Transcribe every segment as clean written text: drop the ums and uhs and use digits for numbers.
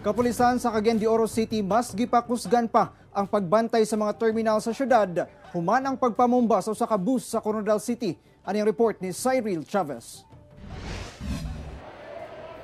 Kapulisan sa Cagayan de Oro City mas gipakusgan pa ang pagbantay sa mga terminal sa syudad. Human ang pagpamumba sa usa ka bus sa Coronadal City. Ano yung report ni Cyril Chavez?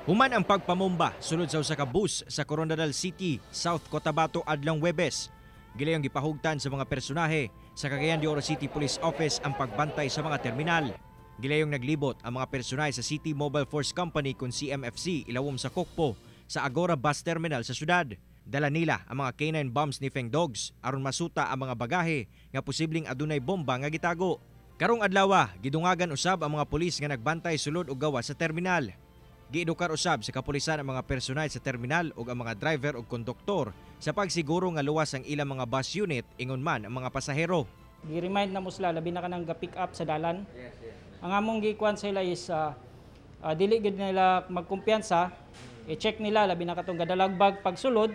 Human ang pagpamumba sulod sa usa ka bus sa Coronadal City, South Cotabato adlang Huwebes. Gilayong gipahugtan sa mga personahe sa Cagayan de Oro City Police Office ang pagbantay sa mga terminal. Gilayong naglibot ang mga personahe sa City Mobile Force Company kung CMFC ilawom sa Kokpo sa Agora Bus Terminal sa syudad. Dala nila ang mga canine bomb sniffing dogs aron masuta ang mga bagahe nga posibleng adunay bomba nga gitago. Karong adlaw, gidungagan usab ang mga pulis nga nagbantay sulod og gawas sa terminal. Giedukar usab sa kapulisan ang mga personel sa terminal ug ang mga driver ug konduktor sa pagsiguro nga luwas ang ilang mga bus unit ingon man ang mga pasahero. Gi-remind na mo sila labi na kanang ga-pick up sa dalan. Ang among gikuan sila is dili gid nila magkumpiyansa. I-check nila labi na katong gadalagbag pagsulod.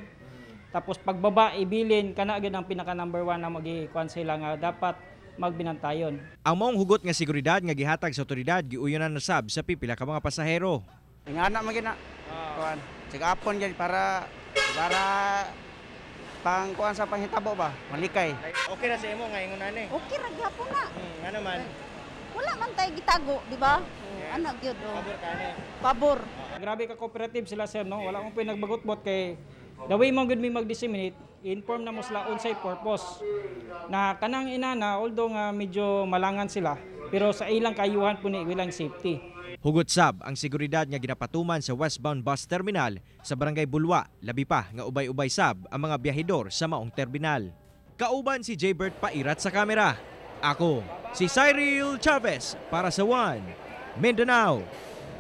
Tapos pagbaba ibilin kana gid ang pinaka number 1 na magikuan sila nga dapat magbinantayon. Ang maong hugot nga seguridad nga gihatag sa otoridad giuyonan na sab sa pipila ka mga pasahero. Ingana man gina. Kuan, sigapon gyud para pang kuan sa panghitabo ba, malikay. Okay na sa imo nga ingon ani. Okay ra gyapon na. Ano man? Wala man tay gitago, di ba? Ano gyud o. Pabor ka ani. Pabor. Grabe ka cooperative sila sir no. Wala akong pinagbagot-bot kay the way mo gud mi mag-disseminate, inform na mo sila unsay purpose. Na kanang inana although nga medyo malangan sila, pero sa ilang kayuhan po ni ilang safety. Hugot sab ang seguridad nga ginapatuman sa westbound bus terminal sa Barangay Bulwa, labi pa nga ubay-ubay sab ang mga biyahedor sa maong terminal. Kauban si Jaybert Pairat sa kamera. Ako si Cyril Chavez para sa One Mindanao.